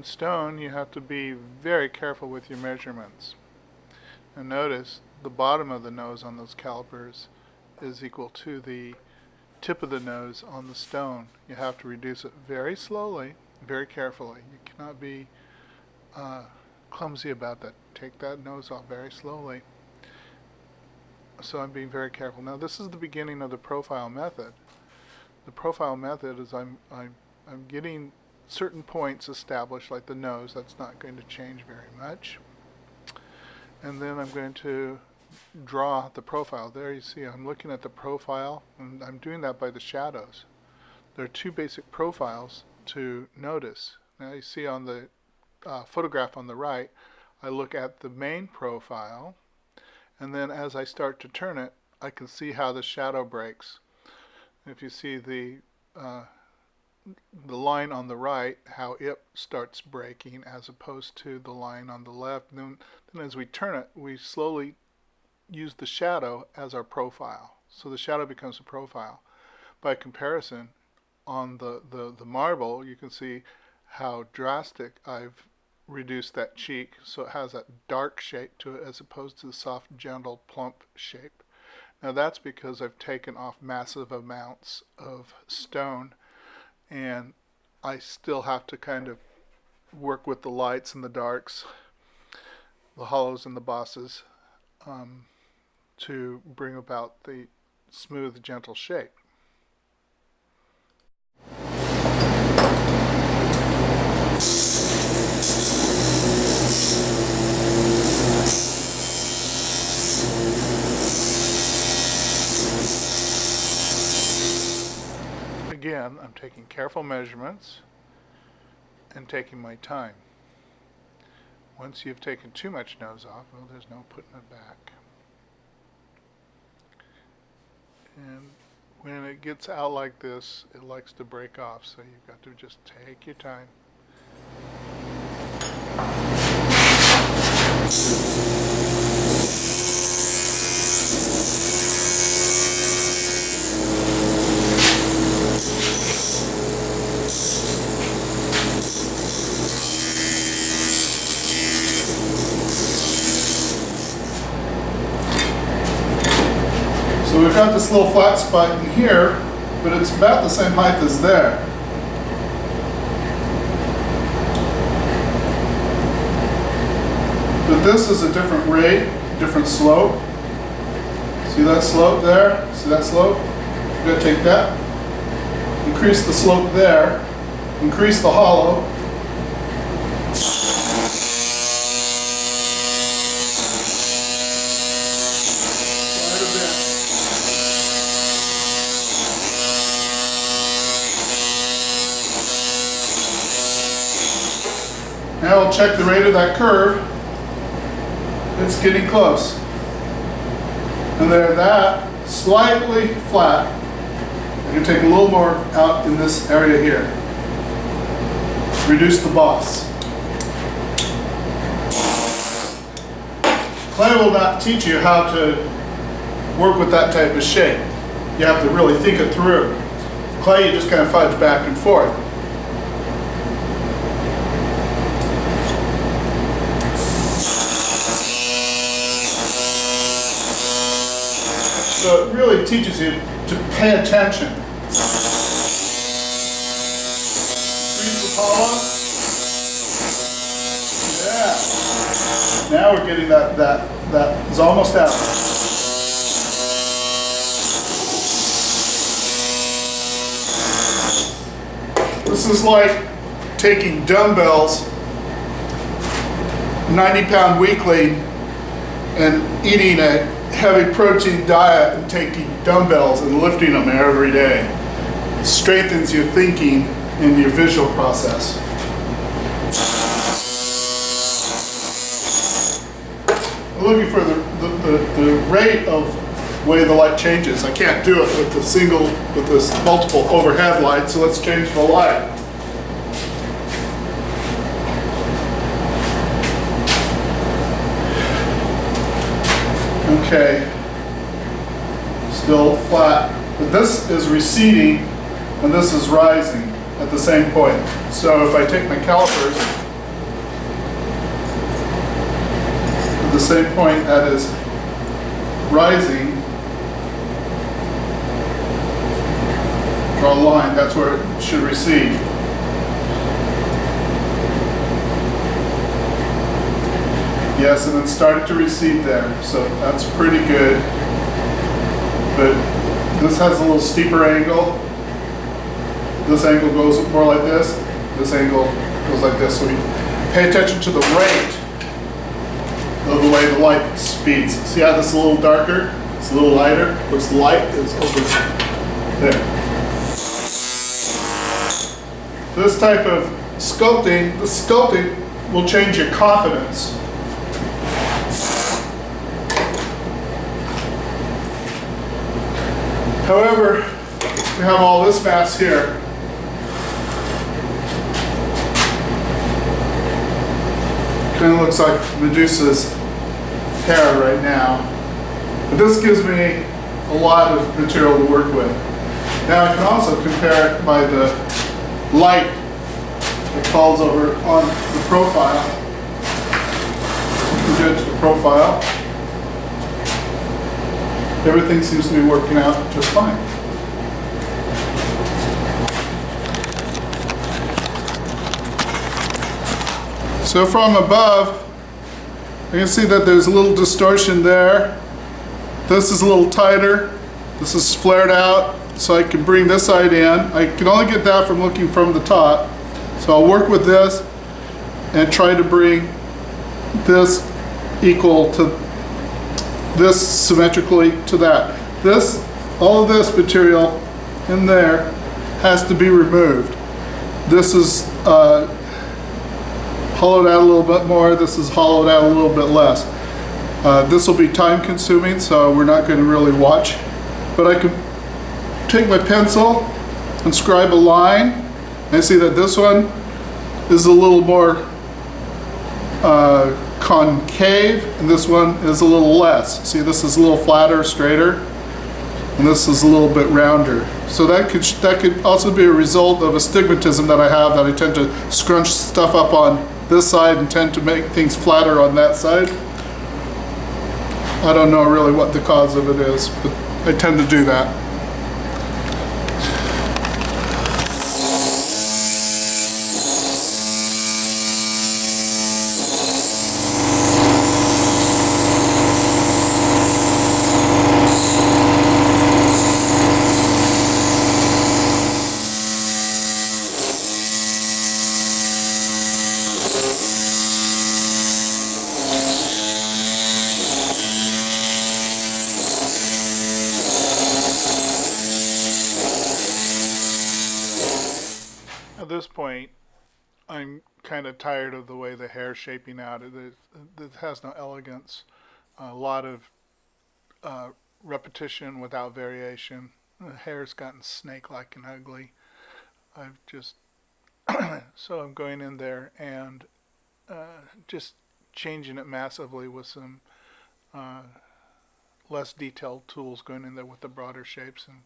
in stone, you have to be very careful with your measurements. And notice the bottom of the nose on those calipers is equal to the tip of the nose on the stone. You have to reduce it very slowly, very carefully. You cannot be clumsy about that. Take that nose off very slowly. So I'm being very careful. Now this is the beginning of the profile method. The profile method is I'm getting certain points established, like the nose. That's not going to change very much. And then I'm going to draw the profile. There you see I'm looking at the profile, and I'm doing that by the shadows. There are two basic profiles to notice. Now you see on the photograph on the right, I look at the main profile, and then as I start to turn it, I can see how the shadow breaks. If you see the line on the right, how it starts breaking as opposed to the line on the left. And then as we turn it, we slowly use the shadow as our profile. So the shadow becomes a profile. By comparison, on the marble, you can see how drastic I've reduced that cheek, so it has that dark shape to it as opposed to the soft, gentle, plump shape. Now that's because I've taken off massive amounts of stone, and I still have to kind of work with the lights and the darks, the hollows and the bosses, to bring about the smooth, gentle shape. Again, I'm taking careful measurements and taking my time. Once you've taken too much nose off, well, there's no putting it back. And when it gets out like this, it likes to break off, so you've got to just take your time. So we've got this little flat spot in here, but it's about the same height as there. But this is a different rate, different slope. See that slope there? See that slope? We're going to take that, increase the slope there, increase the hollow. Now we'll check the rate of that curve. It's getting close. And there, that slightly flat. I can take a little more out in this area here. Reduce the boss. Clay will not teach you how to work with that type of shape. You have to really think it through. Clay, you just kind of fudge back and forth. So it really teaches you to pay attention. Increase the hollow. Yeah. Now we're getting that is almost out. This is like taking dumbbells, 90-pound weekly, and eating a heavy protein diet and taking dumbbells and lifting them every day. It strengthens your thinking and your visual process. I'm looking for the rate of way the light changes. I can't do it with this multiple overhead light, so let's change the light. Okay, still flat, but this is receding and this is rising at the same point. So if I take my calipers same point that is rising, draw a line, that's where it should recede. Yes, and it started to recede there, so that's pretty good. But this has a little steeper angle. This angle goes more like this. This angle goes like this. So we pay attention to the rate of the way the light speeds. See how this is a little darker? It's a little lighter. Whereas the light is over there. This type of sculpting, the sculpting will change your confidence. However, we have all this mass here. Kind of looks like Medusa's hair right now. But this gives me a lot of material to work with. Now I can also compare it by the light that falls over on the profile. We go to the profile. Everything seems to be working out just fine. So from above, you can see that there's a little distortion there. This is a little tighter. This is flared out, so I can bring this side in. I can only get that from looking from the top. So I'll work with this and try to bring this equal to this symmetrically to that. This, all of this material in there has to be removed. This is hollowed out a little bit more. This is hollowed out a little bit less. This will be time consuming, so we're not going to really watch. But I can take my pencil and scribe a line. And see that this one is a little more concave, and this one is a little less. See, this is a little flatter, straighter, and this is a little bit rounder. So that could also be a result of astigmatism that I have, that I tend to scrunch stuff up on this side and tend to make things flatter on that side. I don't know really what the cause of it is, but I tend to do that. At this point, I'm kind of tired of the way the hair's shaping out. It has no elegance. A lot of repetition without variation. The hair's gotten snake-like and ugly. I've just so I'm going in there and just changing it massively with some less detailed tools, going in there with the broader shapes. And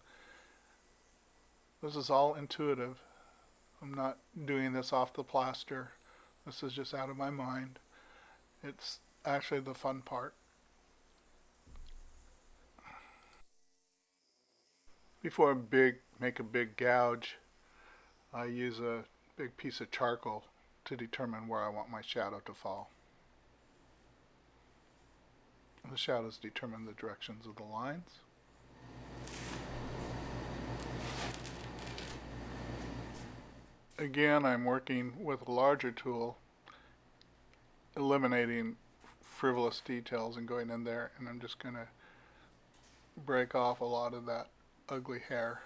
this is all intuitive. I'm not doing this off the plaster. This is just out of my mind. It's actually the fun part. Before I make a big gouge, I use a big piece of charcoal to determine where I want my shadow to fall. The shadows determine the directions of the lines. Again, I'm working with a larger tool, eliminating frivolous details and going in there, and I'm just going to break off a lot of that ugly hair.